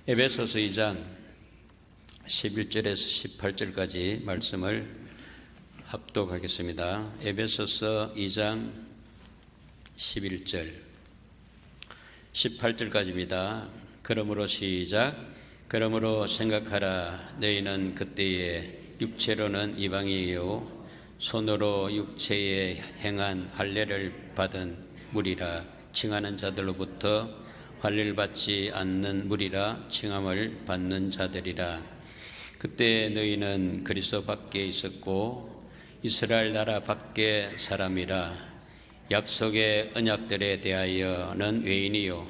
에베소서 2장 11절에서 18절까지 말씀을 합독하겠습니다. 에베소서 2장 11절 18절까지입니다. 그러므로 시작. 그러므로 생각하라. 너희는 그때에 육체로는 이방이요 손으로 육체에 행한 할례를 받은 무리라 칭하는 자들로부터 할례를 받지 않는 무리라 칭함을 받는 자들이라. 그때 너희는 그리스도 밖에 있었고 이스라엘 나라 밖에 사람이라. 약속의 언약들에 대하여는 외인이요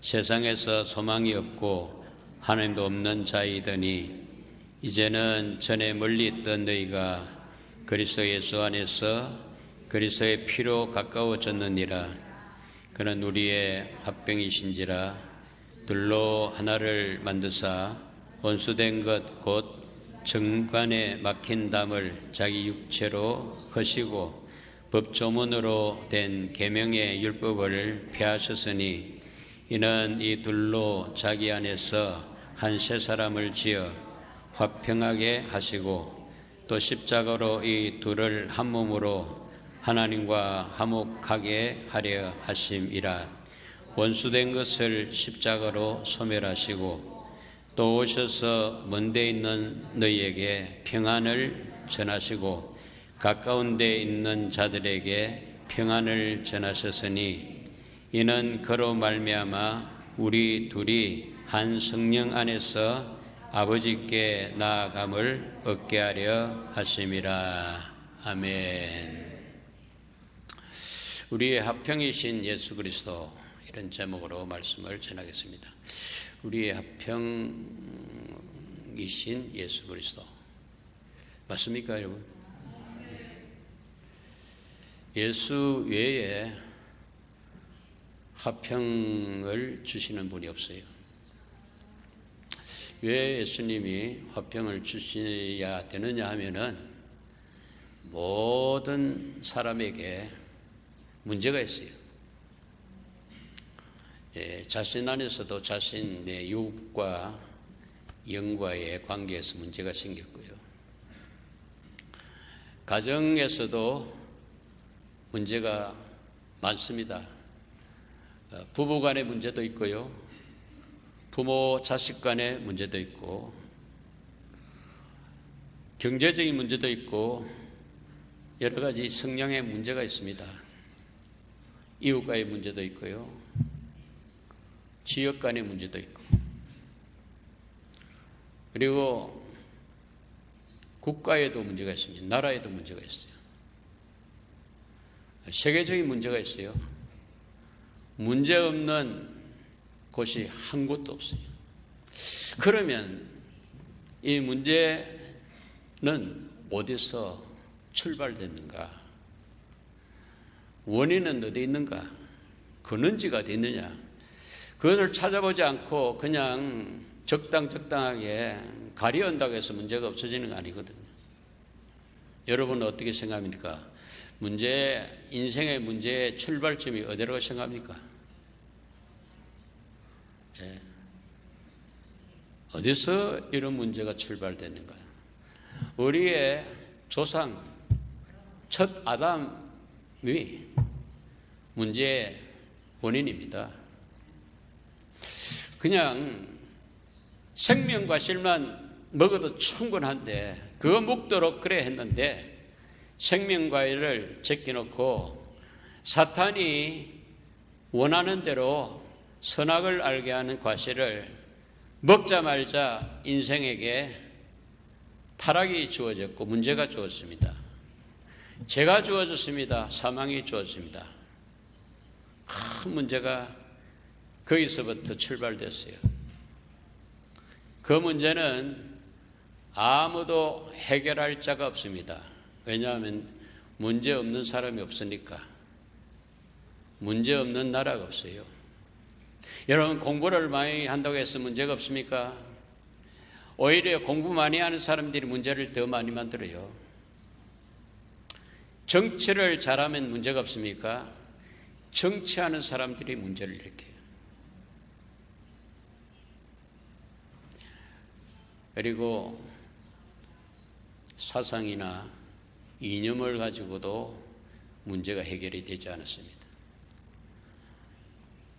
세상에서 소망이 없고 하나님도 없는 자이더니 이제는 전에 멀리 있던 너희가 그리스도 예수 안에서 그리스도의 피로 가까워졌느니라. 그는 우리의 합병이신지라. 둘로 하나를 만드사 원수된 것 곧 정관에 막힌 담을 자기 육체로 허시고 법조문으로 된 계명의 율법을 폐하셨으니 이는 이 둘로 자기 안에서 한 세 사람을 지어 화평하게 하시고 또 십자가로 이 둘을 한 몸으로 하나님과 화목하게 하려 하심이라. 원수된 것을 십자가로 소멸하시고 또 오셔서 먼데 있는 너희에게 평안을 전하시고 가까운 데 있는 자들에게 평안을 전하셨으니 이는 그로 말미암아 우리 둘이 한 성령 안에서 아버지께 나아감을 얻게 하려 하심이라. 아멘. 우리의 화평이신 예수 그리스도, 이런 제목으로 말씀을 전하겠습니다. 우리의 화평이신 예수 그리스도 맞습니까, 여러분? 예수 외에 화평을 주시는 분이 없어요. 왜 예수님이 화평을 주셔야 되느냐 하면은 모든 사람에게 문제가 있어요. 자신 안에서도 자신의 육과 영과의 관계에서 문제가 생겼고요. 가정에서도 문제가 많습니다. 부부 간의 문제도 있고요. 부모 자식 간의 문제도 있고, 경제적인 문제도 있고, 여러 가지 성향의 문제가 있습니다. 이웃과의 문제도 있고요. 지역 간의 문제도 있고, 그리고 국가에도 문제가 있습니다. 나라에도 문제가 있어요. 세계적인 문제가 있어요. 문제 없는 곳이 한 곳도 없어요. 그러면 이 문제는 어디서 출발됐는가? 원인은 어디 있는가? 근원지가 어디 있느냐? 그것을 찾아보지 않고 그냥 적당하게 가려온다고 해서 문제가 없어지는 거 아니거든요. 여러분은 어떻게 생각합니까? 인생의 문제의 출발점이 어디라고 생각합니까? 어디서 이런 문제가 출발됐는가? 우리의 조상, 첫 아담이 문제의 원인입니다. 그냥 생명과실만 먹어도 충분한데 그 목도로 그래 했는데 생명과일을 제껴놓고 사탄이 원하는 대로 선악을 알게 하는 과실을 먹자마자 인생에게 타락이 주어졌고 문제가 주어졌습니다. 죄가 주어졌습니다. 사망이 주어졌습니다. 큰 문제가 거기서부터 출발됐어요. 그 문제는 아무도 해결할 자가 없습니다. 왜냐하면 문제 없는 사람이 없으니까. 문제 없는 나라가 없어요. 여러분, 공부를 많이 한다고 해서 문제가 없습니까? 오히려 공부 많이 하는 사람들이 문제를 더 많이 만들어요. 정치를 잘하면 문제가 없습니까? 정치하는 사람들이 문제를 일으켜요. 그리고 사상이나 이념을 가지고도 문제가 해결이 되지 않았습니다.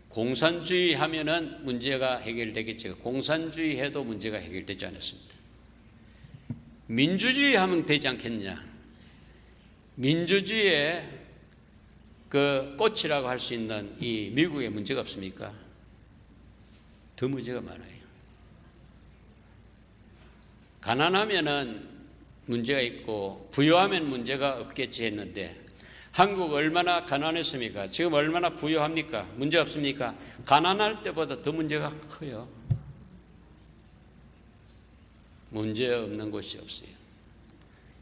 공산주의 하면은 문제가 해결되겠죠. 공산주의 해도 문제가 해결되지 않았습니다. 민주주의 하면 되지 않겠냐. 민주주의의 그 꽃이라고 할 수 있는 이 미국에 문제가 없습니까? 더 문제가 많아요. 가난하면은 문제가 있고 부유하면 문제가 없겠지 했는데 한국 얼마나 가난했습니까? 지금 얼마나 부유합니까? 문제 없습니까? 가난할 때보다 더 문제가 커요. 문제 없는 곳이 없어요.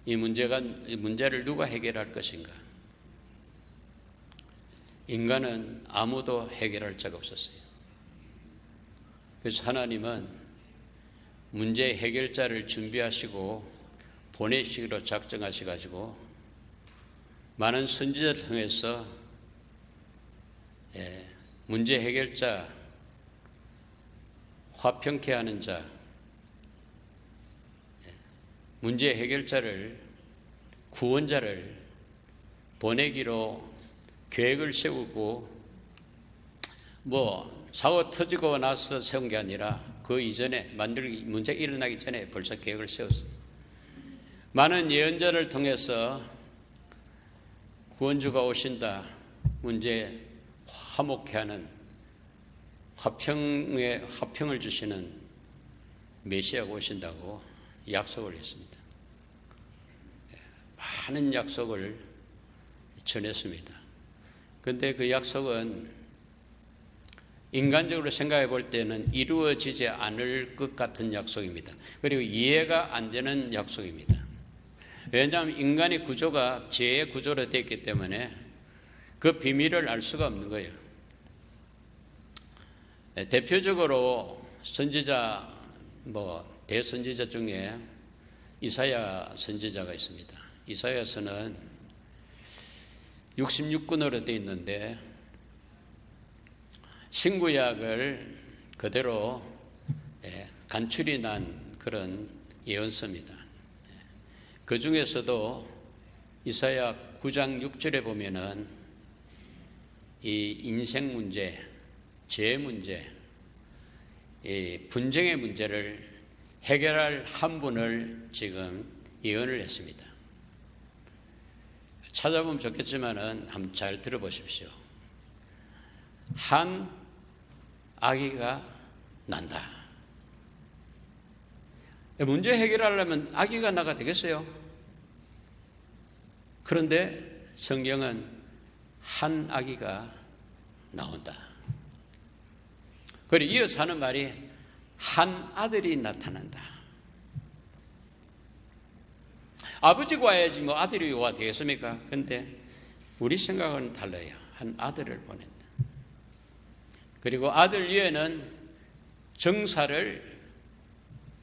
이 문제를 누가 해결할 것인가? 인간은 아무도 해결할 자가 없었어요. 그래서 하나님은 문제 해결자를 준비하시고 보내시기로 작정하셔가지고 많은 선지자를 통해서 문제 해결자, 화평케 하는 자, 문제 해결자를, 구원자를 보내기로 계획을 세우고 사고 터지고 나서 세운 게 아니라 그 이전에 문제가 일어나기 전에 벌써 계획을 세웠어요. 많은 예언자를 통해서 구원주가 오신다, 문제 화목케 하는 화평을 주시는 메시아가 오신다고 약속을 했습니다. 많은 약속을 전했습니다. 그런데 그 약속은 인간적으로 생각해 볼 때는 이루어지지 않을 것 같은 약속입니다. 그리고 이해가 안 되는 약속입니다. 왜냐하면 인간의 구조가 죄의 구조로 되어 있기 때문에 그 비밀을 알 수가 없는 거예요. 대표적으로 선지자, 대선지자 중에 이사야 선지자가 있습니다. 이사야서는 66권으로 되어 있는데 신구약을 그대로 간추리 난 그런 예언서입니다. 그 중에서도 이사야 9장 6절에 보면은 이 인생 문제, 죄 문제, 이 분쟁의 문제를 해결할 한 분을 지금 예언을 했습니다. 찾아보면 좋겠지만은 한번 잘 들어보십시오. 한 아기가 난다. 문제 해결하려면 아기가 나가 되겠어요? 그런데 성경은 한 아기가 나온다. 그리고 이어서 하는 말이 한 아들이 나타난다. 아버지가 와야지 아들이 와 되겠습니까? 그런데 우리 생각은 달라요. 한 아들을 보낸다. 그리고 아들 위에는 정사를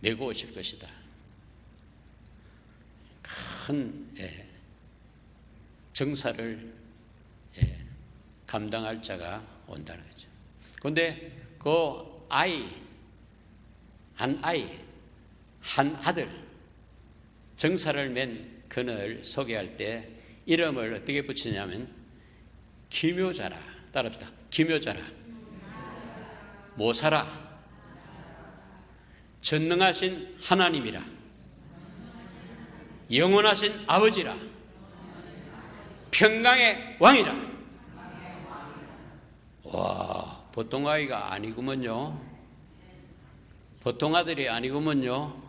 메고 오실 것이다. 큰 정사를 감당할 자가 온다는 거죠. 그런데 그 한 아들, 정사를 맨 그를 소개할 때 이름을 어떻게 붙이냐면 기묘자라. 따라합시다. 기묘자라. 모사라. 전능하신 하나님이라. 영원하신 아버지라. 평강의 왕이라. 와, 보통 아이가 아니구먼요. 보통 아들이 아니구먼요.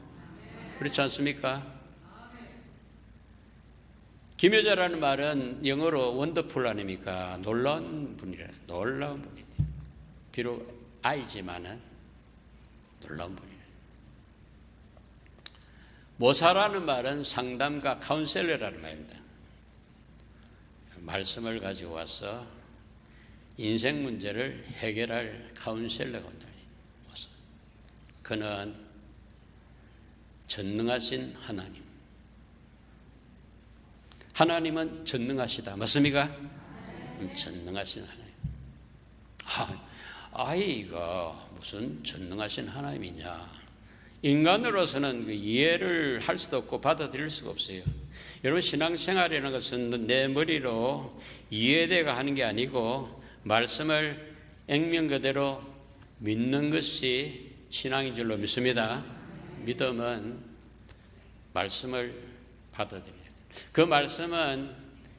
그렇지 않습니까? 기묘자라는 말은 영어로 원더풀 아닙니까? 놀라운 분이라. 놀라운 분이에요. 비록 아이지만은 놀라운 분이에요. 모사라는 말은 상담가, 카운셀러라는 말입니다. 말씀을 가지고 와서 인생 문제를 해결할 카운셀러가 온다. 그는 전능하신 하나님. 하나님은 전능하시다. 맞습니까? 전능하신 하나님. 아이가 무슨 전능하신 하나님이냐. 인간으로서는 그 이해를 할 수도 없고 받아들일 수가 없어요. 여러분, 신앙생활이라는 것은 내 머리로 이해되고 하는 게 아니고 말씀을 액면 그대로 믿는 것이 신앙인 줄로 믿습니다. 믿음은 말씀을 받아들여야 돼요. 그 말씀은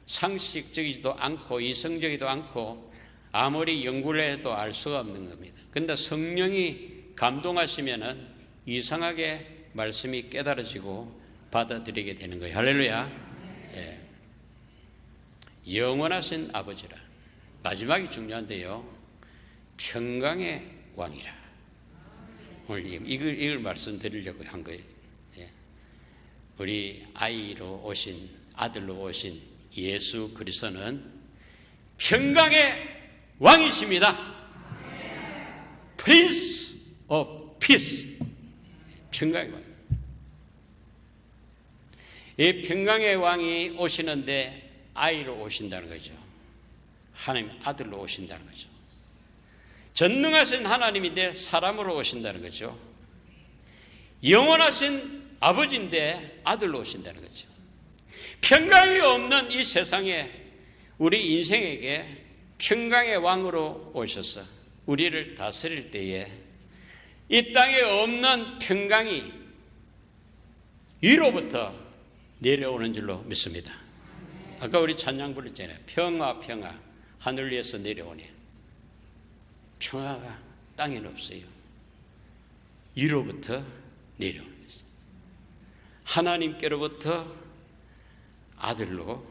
상식적이지도 않고 이성적이지도 않고 아무리 연구를 해도 알 수가 없는 겁니다. 그런데 성령이 감동하시면은 이상하게 말씀이 깨달아지고 받아들이게 되는 거예요. 할렐루야. 예. 영원하신 아버지라. 마지막이 중요한데요. 평강의 왕이라. 오늘 이걸 말씀드리려고 한 거예요. 예. 우리 아이로 오신, 아들로 오신 예수 그리스도는 평강의 왕이십니다. Prince of Peace. 평강의 왕. 이 평강의 왕이 오시는데 아이로 오신다는 거죠. 하나님 아들로 오신다는 거죠. 전능하신 하나님인데 사람으로 오신다는 거죠. 영원하신 아버지인데 아들로 오신다는 거죠. 평강이 없는 이 세상에 우리 인생에게 평강의 왕으로 오셔서 우리를 다스릴 때에 이 땅에 없는 평강이 위로부터 내려오는 줄로 믿습니다. 아까 우리 찬양 부르잖아요. 평화 평화 하늘 위에서 내려오네. 평화가 땅에는 없어요. 위로부터 내려오는 것이죠. 하나님께로부터 아들로,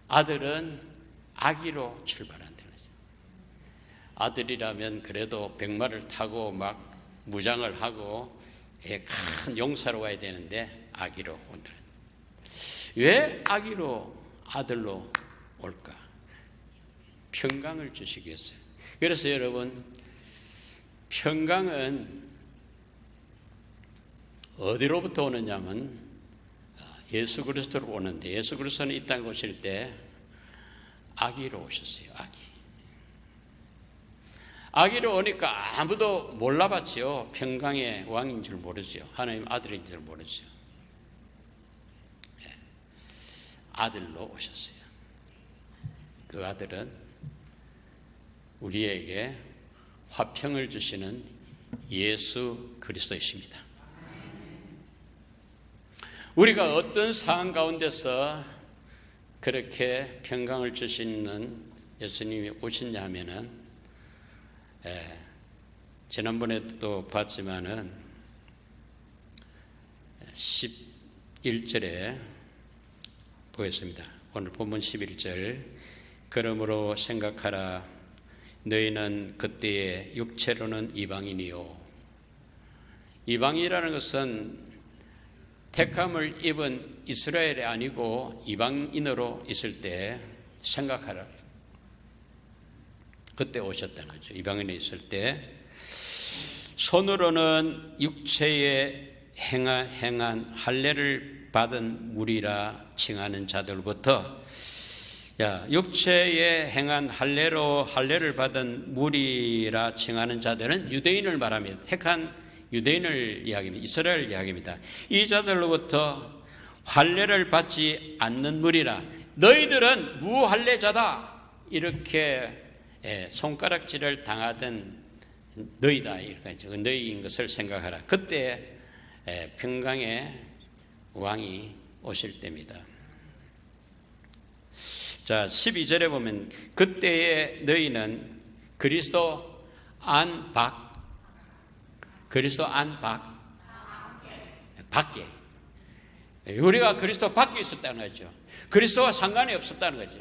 아들은 아기로 출발한다는 거죠. 아들이라면 그래도 백마를 타고 막 무장을 하고 큰 용사로 와야 되는데 아기로 온다. 왜 아기로 아들로 올까? 평강을 주시기 위해서요. 그래서 여러분, 평강은 어디로부터 오느냐면 예수 그리스도로 오는데, 예수 그리스도는 이 땅에 오실 때 아기로 오셨어요. 아기로 오니까 아무도 몰라봤지요. 평강의 왕인 줄 모르죠. 하나님 아들인 줄 모르죠. 아들로 오셨어요. 그 아들은 우리에게 화평을 주시는 예수 그리스도이십니다. 우리가 어떤 상황 가운데서 그렇게 평강을 주시는 예수님이 오셨냐 하면은, 지난번에도 봤지만은 11절에 보겠습니다. 오늘 본문 11절. 그러므로 생각하라. 너희는 그때에 육체로는 이방인이요. 이방인이라는 것은 택함을 입은 이스라엘이 아니고 이방인으로 있을 때 생각하라. 그때 오셨다는 거죠. 이방인에 있을 때 손으로는 육체에 행한 할례를 받은 무리라 칭하는 자들부터, 육체에 행한 할례를 받은 무리라 칭하는 자들은 유대인을 말합니다. 택한 유대인을 이야기합니다. 이스라엘 이야기입니다. 이 자들로부터 할례를 받지 않는 무리라, 너희들은 무할례자다, 이렇게 손가락질을 당하던 너희다, 이렇게 너희인 것을 생각하라. 그때 평강의 왕이 오실 때입니다. 자, 12절에 보면 그때에 너희는 그리스도 안 밖에, 우리가 그리스도 밖에 있었다는 거죠. 그리스도와 상관이 없었다는 거죠.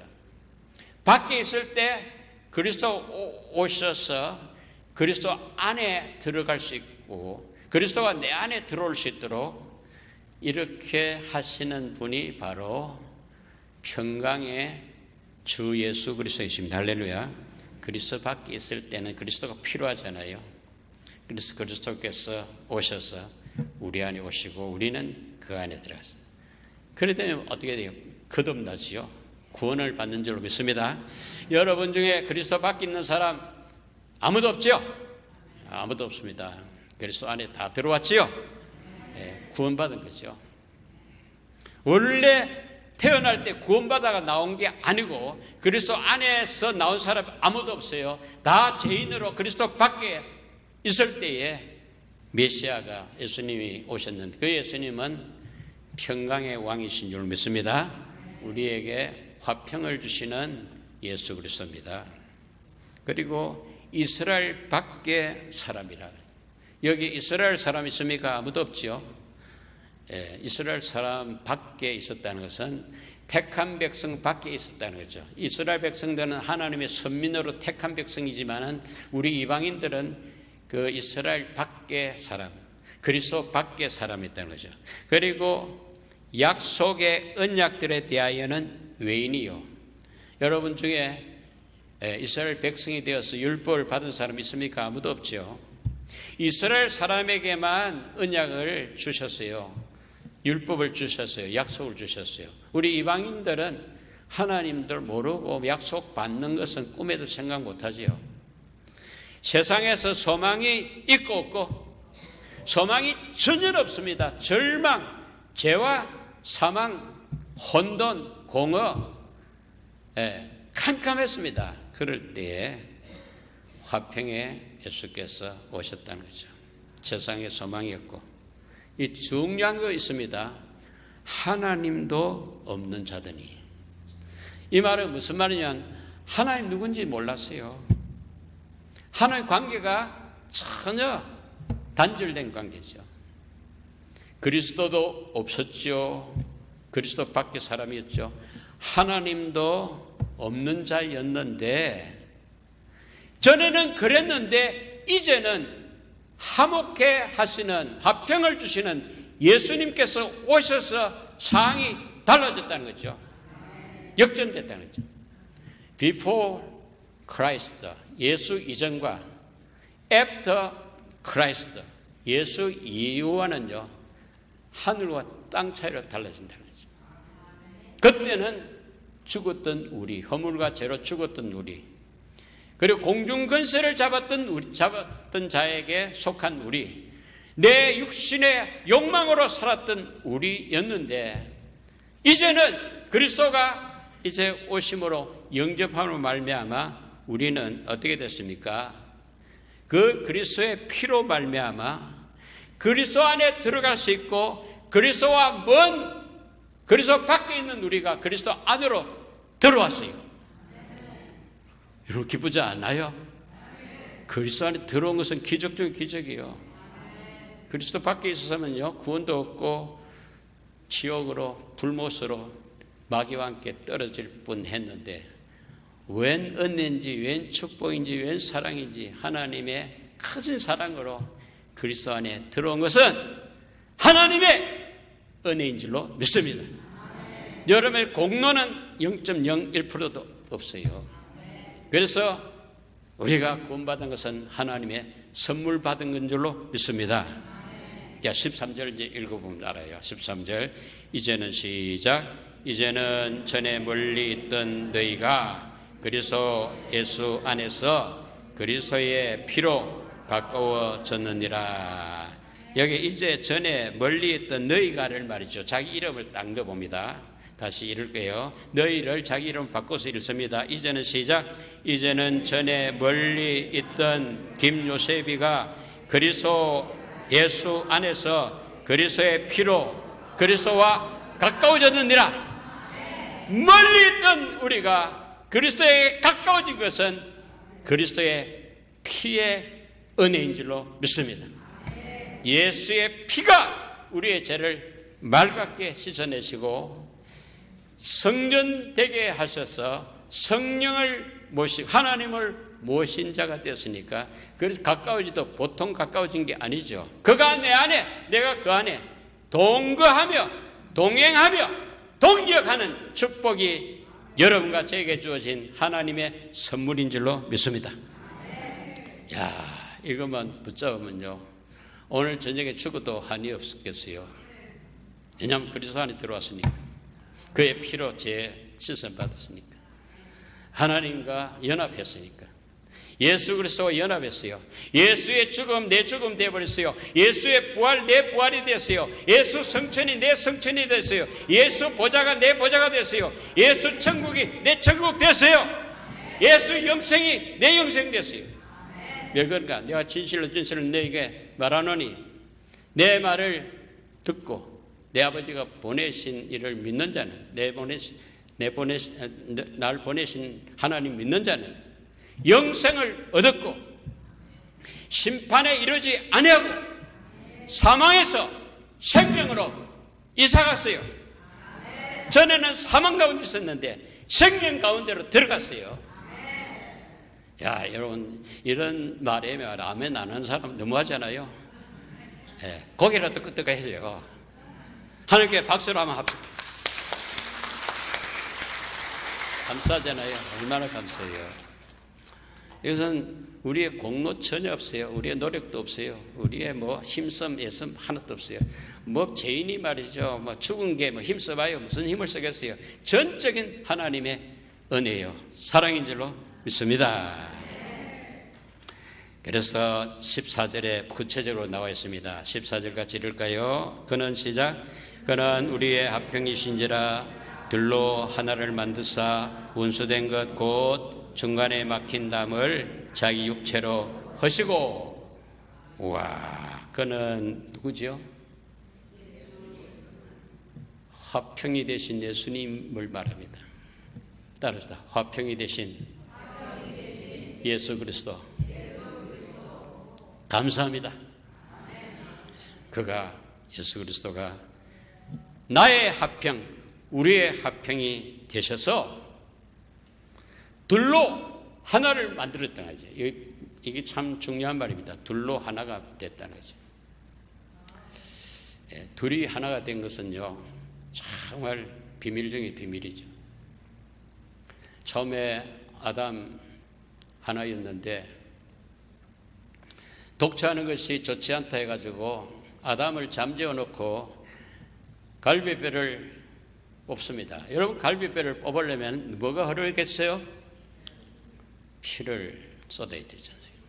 밖에 있을 때 그리스도 오셔서 그리스도 안에 들어갈 수 있고 그리스도가 내 안에 들어올 수 있도록 이렇게 하시는 분이 바로 평강의 주 예수 그리스도이십니다. 할렐루야. 그리스도 밖에 있을 때는 그리스도가 필요하잖아요. 그래서 그리스도께서 오셔서 우리 안에 오시고 우리는 그 안에 들어갔어요. 그러면 어떻게 돼요? 거듭나지요. 구원을 받는 줄로 믿습니다. 여러분 중에 그리스도 밖에 있는 사람 아무도 없죠? 아무도 없습니다. 그리스도 안에 다 들어왔지요? 구원받은 거죠. 원래 태어날 때 구원받아가 나온 게 아니고 그리스도 안에서 나온 사람 아무도 없어요. 다 죄인으로 그리스도 밖에 있을 때에 메시아가 예수님이 오셨는데 그 예수님은 평강의 왕이신 줄 믿습니다. 우리에게 화평을 주시는 예수 그리스도입니다. 그리고 이스라엘 밖의 사람이라. 여기 이스라엘 사람 있습니까? 아무도 없죠. 이스라엘 사람 밖에 있었다는 것은 택한 백성 밖에 있었다는 거죠. 이스라엘 백성들은 하나님의 선민으로 택한 백성이지만은 우리 이방인들은 그 이스라엘 밖의 사람, 그리스도 밖의 사람이었다는 거죠. 그리고 약속의 언약들에 대하여는 외인이요. 여러분 중에 이스라엘 백성이 되어서 율법을 받은 사람 있습니까? 아무도 없죠. 이스라엘 사람에게만 언약을 주셨어요. 율법을 주셨어요. 약속을 주셨어요. 우리 이방인들은 하나님들 모르고 약속 받는 것은 꿈에도 생각 못하지요. 세상에서 소망이 있고 없고 소망이 전혀 없습니다. 절망, 죄와 사망, 혼돈, 공허, 캄캄했습니다. 그럴 때에 화평에 예수께서 오셨다는 거죠. 세상에 소망이 없고 이 중요한 거 있습니다. 하나님도 없는 자더니. 이 말은 무슨 말이냐면 하나님 누군지 몰랐어요. 하나님 관계가 전혀 단절된 관계죠. 그리스도도 없었죠. 그리스도 밖에 사람이었죠. 하나님도 없는 자였는데 전에는 그랬는데 이제는 화목해 하시는 화평을 주시는 예수님께서 오셔서 상황이 달라졌다는 거죠. 역전됐다는 거죠. Before Christ, 예수 이전과 After Christ, 예수 이후와는요 하늘과 땅 차이로 달라진다는 거죠. 그때는 죽었던 우리, 허물과 죄로 죽었던 우리, 그리고 공중권세를 잡았던 자에게 속한 우리, 내 육신의 욕망으로 살았던 우리였는데 이제는 그리스도가 이제 오심으로 영접함으로 말미암아 우리는 어떻게 됐습니까? 그 그리스도의 피로 말미암아 그리스도 안에 들어갈 수 있고 그리스도와 먼 그리스도 밖에 있는 우리가 그리스도 안으로 들어왔어요. 여러분 기쁘지 않아요? 그리스도 안에 들어온 것은 기적 중의 기적이에요. 그리스도 밖에 있어서는요 구원도 없고 지옥으로 불못으로 마귀와 함께 떨어질 뻔했는데 웬 은혜인지 웬 축복인지 웬 사랑인지 하나님의 크신 사랑으로 그리스도 안에 들어온 것은 하나님의 은혜인 줄로 믿습니다. 여러분의 공로는 0.01%도 없어요. 그래서 우리가 구원받은 것은 하나님의 선물 받은 건 줄로 믿습니다. 자, 13절 이제 읽어보면 알아요. 13절 이제는 시작. 이제는 전에 멀리 있던 너희가 그리스도 예수 안에서 그리스도의 피로 가까워졌느니라. 여기 이제 전에 멀리 있던 너희가를 말이죠. 자기 이름을 딱 넣어봅니다. 다시 읽을게요. 너희를 자기 이름 바꿔서 읽습니다. 이제는 시작. 이제는 전에 멀리 있던 김요셉이가 그리스도 예수 안에서 그리스도의 피로 그리스도와 가까워졌느니라. 멀리 있던 우리가 그리스도에 가까워진 것은 그리스도의 피의 은혜인 줄로 믿습니다. 예수의 피가 우리의 죄를 맑게 씻어내시고 성전되게 하셔서 성령을 모시고 하나님을 모신 자가 되었으니까 그래서 가까워지도 보통 가까워진 게 아니죠. 그가 내 안에 내가 그 안에 동거하며 동행하며 동역하는 축복이 여러분과 저에게 주어진 하나님의 선물인 줄로 믿습니다. 야, 이것만 붙잡으면요 오늘 저녁에 죽어도 한이 없겠어요. 왜냐하면 그리스도 안에 들어왔으니까 그의 피로 죄 씻음 받았으니까 하나님과 연합했으니까 예수 그리스도와 연합했어요. 예수의 죽음 내 죽음 되어버렸어요. 예수의 부활 내 부활이 됐어요. 예수 성천이 내 성천이 됐어요. 예수 보좌가 내 보좌가 됐어요. 예수 천국이 내 천국 됐어요. 예수 영생이 내 영생 됐어요. 왜 그런가? 내가 진실로 너에게 말하노니 내 말을 듣고 내 아버지가 보내신 이를 믿는 자는 날 보내신 하나님 믿는 자는 영생을 얻었고 심판에 이르지 아니하고 사망에서 생명으로 이사갔어요. 전에는 사망 가운데 있었는데 생명 가운데로 들어갔어요. 야, 여러분, 이런 말에 아멘 안 하는 사람 너무하잖아요. 예, 고개라도 끄떡 해줘요. 하나님께 박수를 한번 합시다. 감사하잖아요. 얼마나 감사해요. 이것은 우리의 공로 전혀 없어요. 우리의 노력도 없어요. 우리의 힘씀, 애씀 하나도 없어요. 죄인이 말이죠. 죽은 게 힘써봐요. 무슨 힘을 쓰겠어요. 전적인 하나님의 은혜요. 사랑인 줄로 믿습니다. 그래서 14절에 구체적으로 나와 있습니다. 14절 같이 읽을까요? 그는 시작. 그는 우리의 합평이신지라 들로 하나를 만드사 운수된 것 곧 중간에 막힌 담을 자기 육체로 허시고. 우와, 그는 누구죠? 화평이 되신 예수님을 말합니다. 따라서 화평이 되신 예수 그리스도. 감사합니다. 그가 예수 그리스도가 나의 화평, 우리의 화평이 되셔서 둘로 하나를 만들었다는 거죠. 이게 참 중요한 말입니다. 둘로 하나가 됐다는 거죠. 둘이 하나가 된 것은요, 정말 비밀 중에 비밀이죠. 처음에 아담 하나였는데 독처하는 것이 좋지 않다 해가지고 아담을 잠재워 놓고 갈비뼈를 뽑습니다. 여러분, 갈비뼈를 뽑으려면 뭐가 흐르겠어요? 피를 쏟아야 되지 않습니까?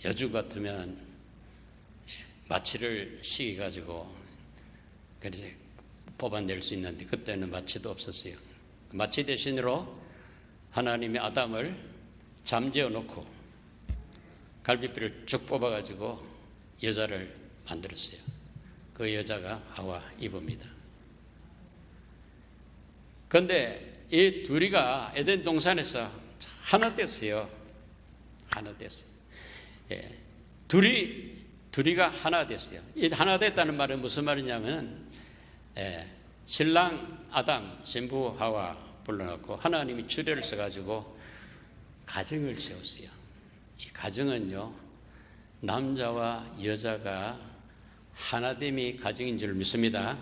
여주 같으면 마취를 시켜가지고 그래서 뽑아낼 수 있는데 그때는 마취도 없었어요. 마취 대신으로 하나님이 아담을 잠재워 놓고 갈비뼈를 쭉 뽑아가지고 여자를 만들었어요. 그 여자가 하와 이브입니다. 그런데 이 둘이가 에덴 동산에서 하나 됐어요. 하나 됐어요. 예, 둘이가 하나 됐어요. 이 하나 됐다는 말은 무슨 말이냐면, 신랑 아담, 신부 하와 불러놓고 하나님이 주례를 써가지고 가정을 세웠어요. 이 가정은요, 남자와 여자가 하나됨이 가정인 줄 믿습니다.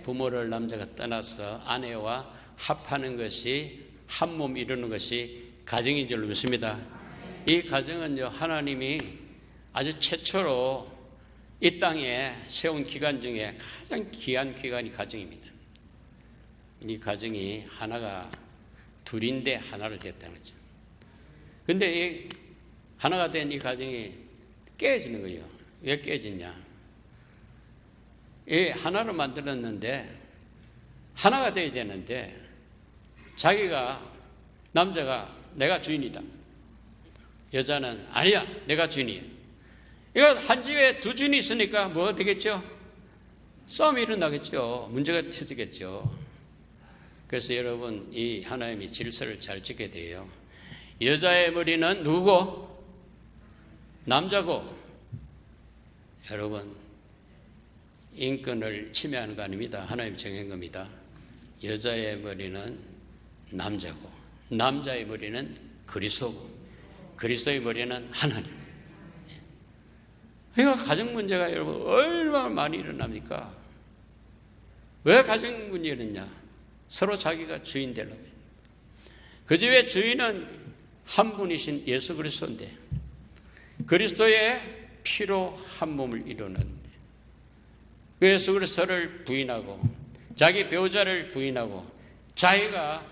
부모를 남자가 떠나서 아내와 합하는 것이 한 몸 이루는 것이 가정인 줄 믿습니다. 이 가정은요, 하나님이 아주 최초로 이 땅에 세운 기간 중에 가장 귀한 기간이 가정입니다. 이 가정이 하나가 둘인데 하나를 됐다는 거죠. 그런데 이 하나가 된 이 가정이 깨지는 거예요. 왜 깨지냐? 이 하나를 만들었는데 하나가 돼야 되는데 자기가 남자가 내가 주인이다. 여자는 아니야, 내가 주인이야. 이거 한 집에 두 주인이 있으니까 뭐가 되겠죠? 싸움이 일어나겠죠. 문제가 터지겠죠. 그래서 여러분, 이 하나님이 질서를 잘 지켜야 돼요. 여자의 머리는 누구고? 남자고. 여러분, 인권을 침해하는 거 아닙니다. 하나님 정한 겁니다. 여자의 머리는 남자고 남자의 머리는 그리스도고 그리스도의 머리는 하나님. 그러니까 가정 문제가 여러분 얼마나 많이 일어납니까? 왜 가정 문제가 일어났냐? 서로 자기가 주인 되려고. 그 집의 주인은 한 분이신 예수 그리스도인데 그리스도의 피로 한 몸을 이루는데 그 예수 그리스도를 부인하고 자기 배우자를 부인하고 자기가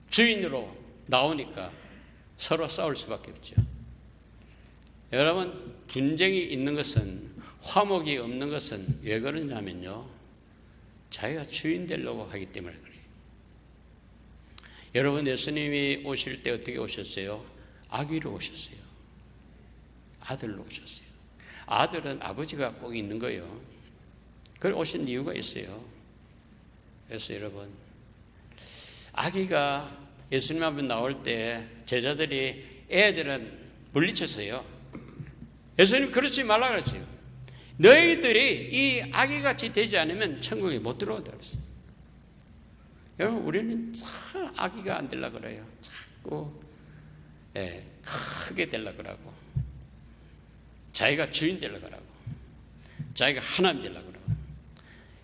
주인으로 나오니까 서로 싸울 수밖에 없죠. 여러분, 분쟁이 있는 것은, 화목이 없는 것은 왜 그러냐면요, 자기가 주인 되려고 하기 때문에 그래요. 여러분, 예수님이 오실 때 어떻게 오셨어요? 아기로 오셨어요. 아들로 오셨어요. 아들은 아버지가 꼭 있는 거예요. 그걸 오신 이유가 있어요. 그래서 여러분, 아기가 예수님 앞에 나올 때 제자들이, 애들은 물리쳤어요. 예수님 그러지 말라 그랬어요. 너희들이 이 아기같이 되지 않으면 천국에 못 들어온다 그랬어요. 여러분, 우리는 참 아기가 안 되려고 그래요. 자꾸 크게 되려고 그러고, 자기가 주인 되려고 그러고, 자기가 하나님 되려고 그러고.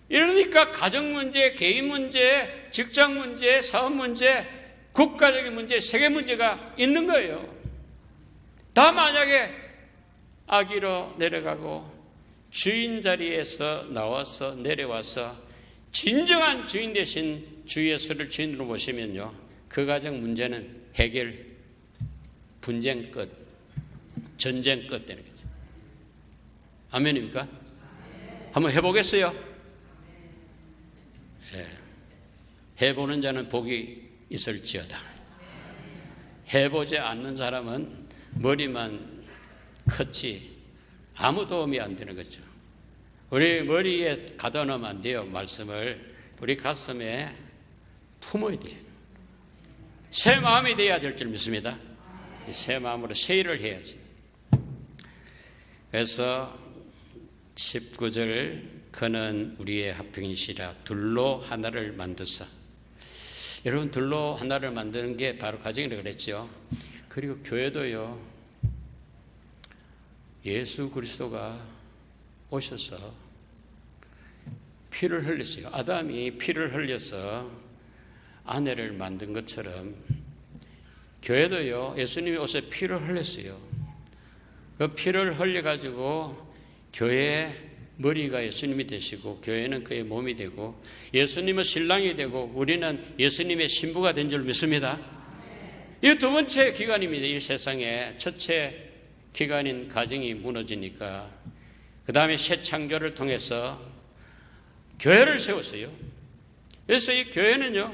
이러니까 가정 문제, 개인 문제, 직장 문제, 사업 문제, 국가적인 문제, 세계 문제가 있는 거예요. 다 만약에 아기로 내려가고 주인 자리에서 나와서 내려와서 진정한 주인 되신 주 예수를 주인으로 모시면요, 그 가정 문제는 해결, 분쟁 끝, 전쟁 끝 되는 거죠. 아멘입니까? 한번 해보겠어요? 네. 해보는 자는 복이 있을지어다. 해보지 않는 사람은 머리만 컸지 아무 도움이 안 되는 거죠. 우리 머리에 가둬 놓으면 안 돼요. 말씀을 우리 가슴에 품어야 돼요. 새 마음이 돼야 될 줄 믿습니다. 새 마음으로 새 일을 해야지. 그래서 19절, 그는 우리의 화평이시라 둘로 하나를 만드사. 여러분, 둘로 하나를 만드는 게 바로 가정이라고 그랬죠. 그리고 교회도요, 예수 그리스도가 오셔서 피를 흘렸어요. 아담이 피를 흘려서 아내를 만든 것처럼 교회도요, 예수님이 오셔서 피를 흘렸어요. 그 피를 흘려가지고 교회의 머리가 예수님이 되시고 교회는 그의 몸이 되고 예수님은 신랑이 되고 우리는 예수님의 신부가 된 줄 믿습니다. 이 두 번째 기관입니다. 이 세상에 첫째 기관인 가정이 무너지니까 그 다음에 새 창조를 통해서 교회를 세웠어요. 그래서 이 교회는요,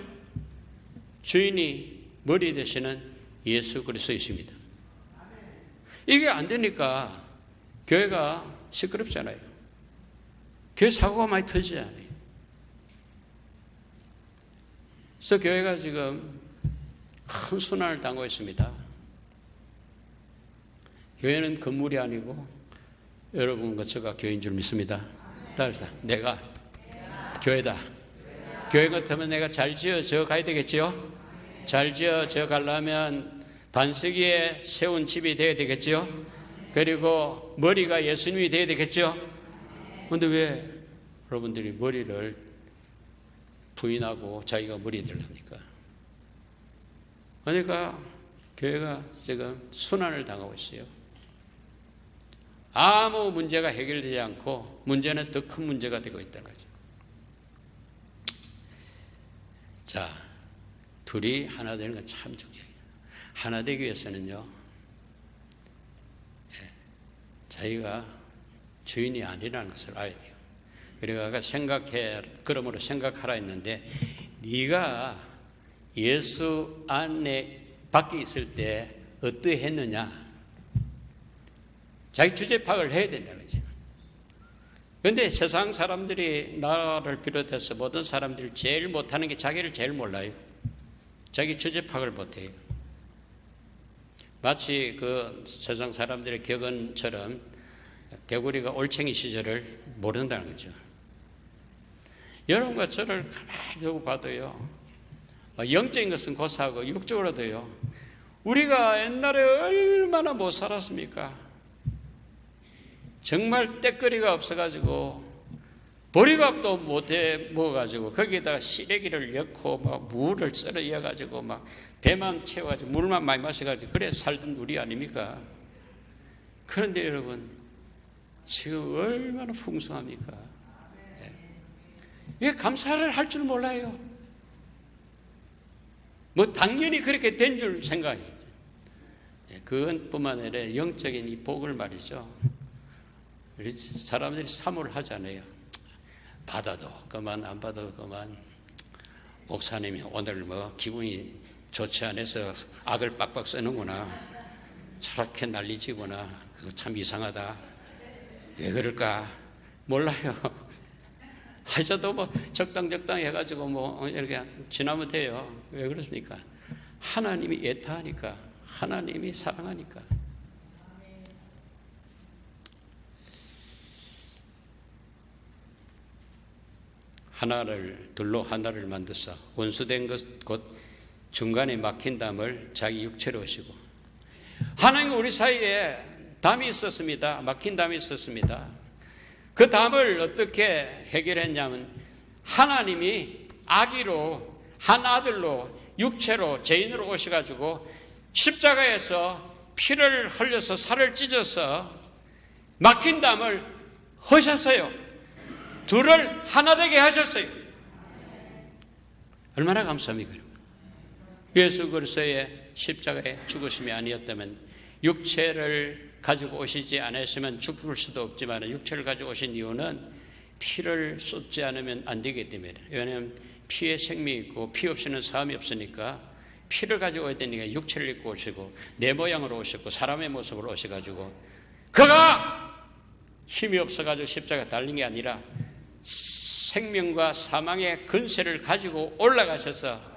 주인이 머리 되시는 예수 그리스도이십니다. 이게 안 되니까 교회가 시끄럽잖아요. 교회 사고가 많이 터지잖아요. 그래서 교회가 지금 큰 순환을 당하고 있습니다. 교회는 건물이 아니고 여러분과 저가 교회인 줄 믿습니다. 따라서 내가 교회다. 교회 같으면 내가 잘 지어져 가야 되겠지요? 잘 지어져 가려면 반석위에 세운 집이 되어야 되겠지요? 그리고 머리가 예수님이 되어야 되겠죠? 그런데 왜 여러분들이 머리를 부인하고 자기가 머리 되려니까? 그러니까 교회가 지금 순환을 당하고 있어요. 아무 문제가 해결되지 않고 문제는 더 큰 문제가 되고 있다는 거죠. 자, 둘이 하나 되는 건 참 중요해요. 하나 되기 위해서는요, 자기가 주인이 아니라는 것을 알아야 돼요. 그리고 아까 그러므로 생각하라 했는데, 네가 예수 안에 밖에 있을 때 어떠했느냐? 자기 주제 파악을 해야 된다는 거죠. 그런데 세상 사람들이, 나를 비롯해서 모든 사람들이 제일 못하는 게 자기를 제일 몰라요. 자기 주제 파악을 못해요. 마치 그 세상 사람들의 격언처럼 개구리가 올챙이 시절을 모른다는 거죠. 여러분과 저를 가만히 두고 봐도요, 영적인 것은 고사하고 육적으로도요, 우리가 옛날에 얼마나 못 살았습니까? 정말 때거리가 없어가지고 보리밥도 못해 먹어가지고 거기에다가 시래기를 넣고 막 무를 썰어 이어가지고 막 배만 채워가지고 물만 많이 마셔가지고 그래 살던 우리 아닙니까? 그런데 여러분, 지금 얼마나 풍성합니까? 왜 감사를 할 줄 몰라요? 뭐 당연히 그렇게 된 줄 생각해요. 그것뿐만 아니라 영적인 이 복을 말이죠. 사람들이 사모를 하잖아요. 받아도 그만, 안 받아도 그만. 목사님이 오늘 뭐 기분이 좋지 않아서 악을 빡빡 쓰는구나, 저렇게 난리지구나, 그거 참 이상하다, 왜 그럴까 몰라요. 하셔도 뭐 적당 해가지고 뭐 이렇게 지나면 돼요. 왜 그렇습니까? 하나님이 애타하니까, 하나님이 사랑하니까. 하나를 둘로 하나를 만드사 원수된 것 곧 중간에 막힌 담을 자기 육체로 오시고. 하나님과 우리 사이에 담이 있었습니다. 막힌 담이 있었습니다. 그 담을 어떻게 해결했냐면 하나님이 아기로, 한 아들로 육체로 죄인으로 오셔가지고 십자가에서 피를 흘려서 살을 찢어서 막힌 담을 허셨어요. 둘을 하나 되게 하셨어요. 얼마나 감사합니까? 예수 그리스도의 십자가의 죽으심이 아니었다면, 육체를 가지고 오시지 않았으면 죽을 수도 없지만, 육체를 가지고 오신 이유는 피를 쏟지 않으면 안 되기 때문에. 왜냐하면 피에 생명이 있고 피 없이는 사함이 없으니까 피를 가지고 오야 되니까 육체를 입고 오시고 내 모양으로 오셨고 사람의 모습으로 오셔가지고, 그가 힘이 없어가지고 십자가 달린 게 아니라 생명과 사망의 근세를 가지고 올라가셔서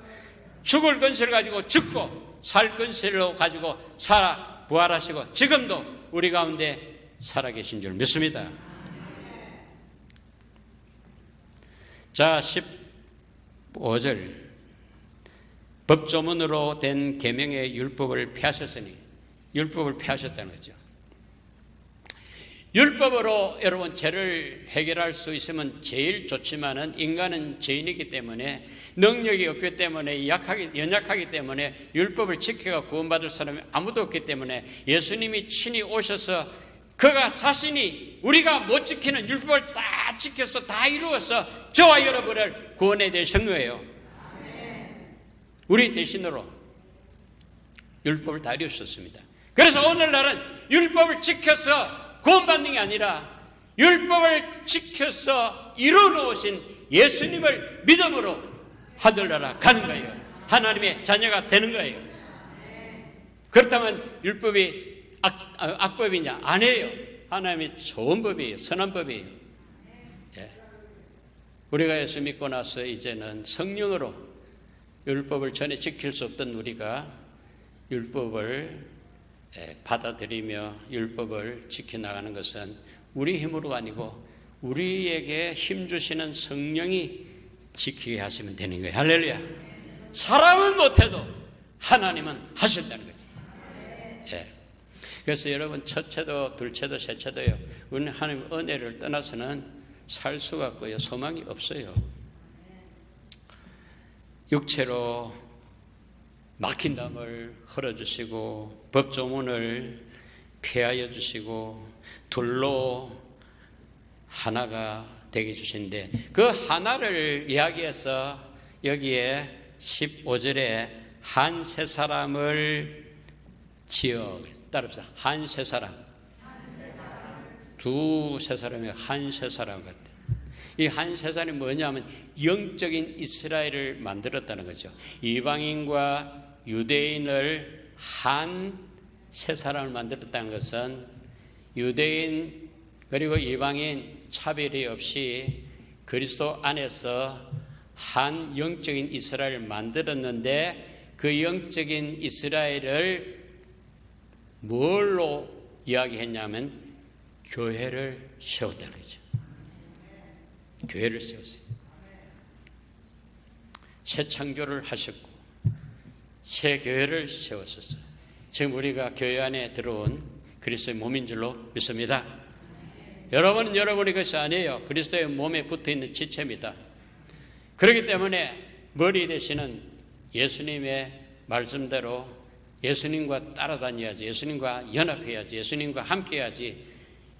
죽을 근세를 가지고 죽고 살 근세를 가지고 살아 부활하시고 지금도 우리 가운데 살아계신 줄 믿습니다. 자, 15절. 법조문으로 된 계명의 율법을 폐하셨으니, 율법을 폐하셨다는 거죠. 율법으로 여러분 죄를 해결할 수 있으면 제일 좋지만은 인간은 죄인이기 때문에, 능력이 없기 때문에, 연약하기 때문에 율법을 지켜가 구원받을 사람이 아무도 없기 때문에 예수님이 친히 오셔서 그가 자신이 우리가 못 지키는 율법을 다 지켜서 다 이루어서 저와 여러분을 구원해 내신 거예요. 우리 대신으로 율법을 다 이루셨습니다. 그래서 오늘날은 율법을 지켜서 구원받는 게 아니라 율법을 지켜서 이루어놓으신 예수님을 믿음으로 하늘나라 가는 거예요. 하나님의 자녀가 되는 거예요. 그렇다면 율법이 악법이냐? 아니에요. 하나님의 좋은 법이에요. 선한 법이에요. 예. 우리가 예수 믿고 나서 이제는 성령으로 율법을 전에 지킬 수 없던 우리가 율법을 받아들이며 율법을 지켜나가는 것은 우리 힘으로 아니고 우리에게 힘 주시는 성령이 지키게 하시면 되는 거예요. 할렐루야. 사람은 못해도 하나님은 하신다는 거죠. 예. 그래서 여러분, 첫째도 둘째도 셋째도요, 우리는 하나님의 은혜를 떠나서는 살 수가 없고요, 소망이 없어요. 육체로 막힌 담을 헐어주시고 법조문을 폐하여 주시고 둘로 하나가 되게 주신데, 그 하나를 이야기해서 여기에 15절에 한 세 사람을 지어, 따라합시다. 한 세 사람, 두세 사람이 한 세 사람 같아. 이 한 세 사람이 뭐냐면 영적인 이스라엘을 만들었다는 거죠. 이방인과 유대인을 한 세 사람을 만들었다는 것은 유대인 그리고 이방인 차별이 없이 그리스도 안에서 한 영적인 이스라엘을 만들었는데, 그 영적인 이스라엘을 뭘로 이야기했냐면 교회를 세웠다는 거죠. 교회를 세웠어요. 새 창조를 하셨고 새 교회를 세웠었어요. 지금 우리가 교회 안에 들어온 그리스도의 몸인 줄로 믿습니다. 여러분은 여러분의 것이 아니에요. 그리스도의 몸에 붙어있는 지체입니다. 그렇기 때문에 머리 되시는 예수님의 말씀대로 예수님과 따라다녀야지, 예수님과 연합해야지, 예수님과 함께해야지.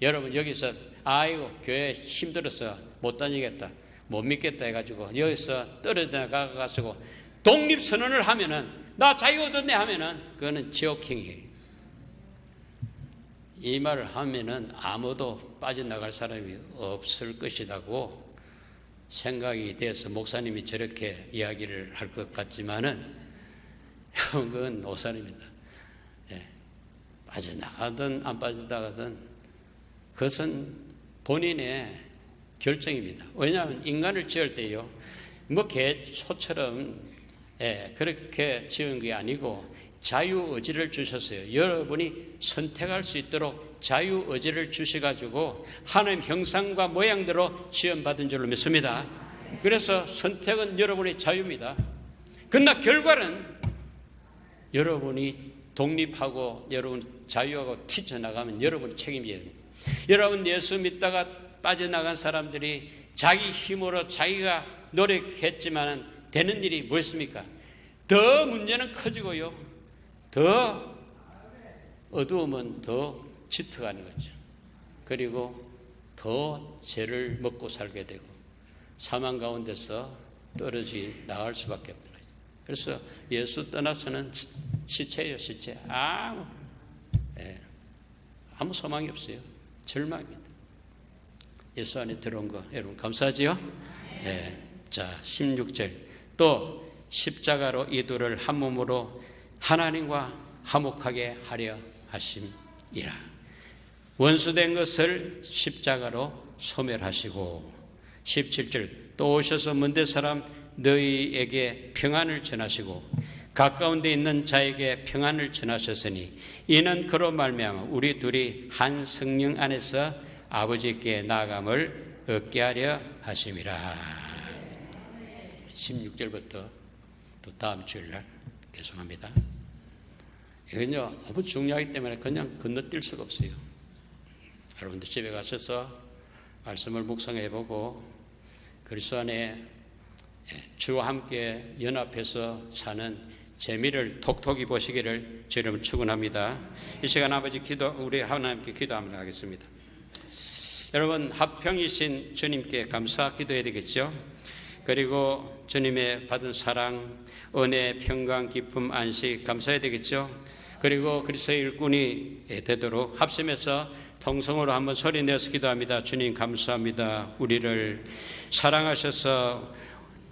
여러분 여기서 아이고 교회 힘들어서 못 다니겠다, 못 믿겠다 해가지고 여기서 떨어져 나가가지고 독립선언을 하면은, 나 자유 얻었네 하면은 그거는 지옥행위예요. 이 말을 하면은 아무도 빠져나갈 사람이 없을 것이라고 생각이 돼서 목사님이 저렇게 이야기를 할 것 같지만은 그건 오산입니다. 예. 빠져나가든 안 빠져나가든 그것은 본인의 결정입니다. 왜냐하면 인간을 지을 때요, 뭐 개소처럼 그렇게 지은 게 아니고 자유의지를 주셨어요. 여러분이 선택할 수 있도록 자유의지를 주셔가지고 하나님 형상과 모양대로 지음받은 줄로 믿습니다. 그래서 선택은 여러분의 자유입니다. 그러나 결과는 여러분이 독립하고 여러분 자유하고 튀쳐나가면 여러분 책임져야 됩니다. 여러분 예수 믿다가 빠져나간 사람들이 자기 힘으로 자기가 노력했지만 되는 일이 뭐였습니까? 더 문제는 커지고요, 더 어두우면 더 짙어가는 거죠. 그리고 더 죄를 먹고 살게 되고 사망 가운데서 떨어지 나갈 수밖에 없는 거죠. 그래서 예수 떠나서는 시체예요, 시체. 아무 소망이 없어요. 절망입니다. 예수 안에 들어온 거 여러분 감사하지요? 자, 16절 또 십자가로 이들을 한 몸으로 하나님과 화목하게 하려 하심이라. 원수된 것을 십자가로 소멸하시고 17절 또 오셔서 먼데 사람 너희에게 평안을 전하시고 가까운 데 있는 자에게 평안을 전하셨으니 이는 그로 말미암아 우리 둘이 한 성령 안에서 아버지께 나아감을 얻게 하려 하심이라. 16절부터 또 다음 주일날 계속합니다. 이건요 너무 중요하기 때문에 그냥 건너뛸 수가 없어요. 여러분들 집에 가셔서 말씀을 묵상해보고 그리스도 안에 주와 함께 연합해서 사는 재미를 톡톡히 보시기를 주님을 축원합니다. 이 시간 아버지 우리 하나님께 기도하며 하겠습니다. 여러분 화평이신 주님께 감사 기도해야 되겠죠. 그리고 주님의 받은 사랑, 은혜, 평강, 기쁨, 안식 감사해야 되겠죠. 그리고 그리스도의 일꾼이 되도록 합심해서 통성으로 한번 소리 내서 기도합니다. 주님 감사합니다. 우리를 사랑하셔서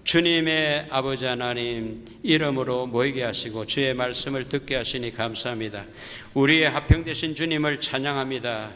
주님의 아버지 하나님 이름으로 모이게 하시고 주의 말씀을 듣게 하시니 감사합니다. 우리의 화평되신 주님을 찬양합니다.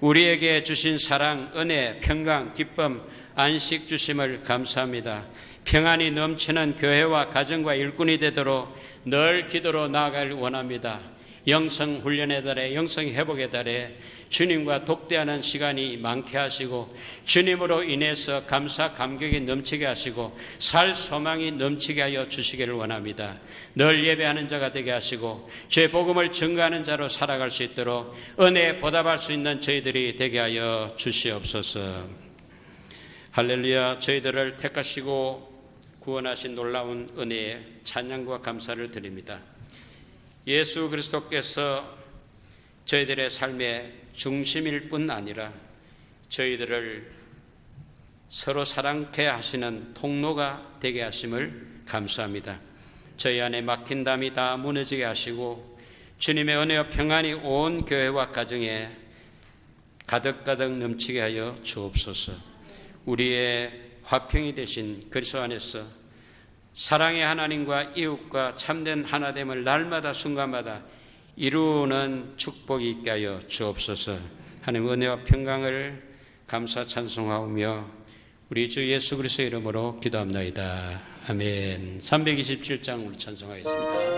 우리에게 주신 사랑, 은혜, 평강, 기쁨, 안식 주심을 감사합니다. 평안이 넘치는 교회와 가정과 일꾼이 되도록 늘 기도로 나아갈 원합니다. 영성 훈련의 달에, 영성 회복의 달에 주님과 독대하는 시간이 많게 하시고 주님으로 인해서 감사 감격이 넘치게 하시고 살 소망이 넘치게 하여 주시기를 원합니다. 늘 예배하는 자가 되게 하시고 주의 복음을 증거하는 자로 살아갈 수 있도록 은혜에 보답할 수 있는 저희들이 되게 하여 주시옵소서. 할렐루야. 저희들을 택하시고 구원하신 놀라운 은혜에 찬양과 감사를 드립니다. 예수 그리스도께서 저희들의 삶의 중심일 뿐 아니라 저희들을 서로 사랑케 하시는 통로가 되게 하심을 감사합니다. 저희 안에 막힌 담이 다 무너지게 하시고 주님의 은혜와 평안이 온 교회와 가정에 가득가득 넘치게 하여 주옵소서. 우리의 화평이 되신 그리스도 안에서 사랑의 하나님과 이웃과 참된 하나됨을 날마다 순간마다 이루는 축복이 있게 하여 주옵소서. 하나님 은혜와 평강을 감사 찬송하오며 우리 주 예수 그리스도의 이름으로 기도합나이다. 아멘. 327장 우리 찬송하겠습니다.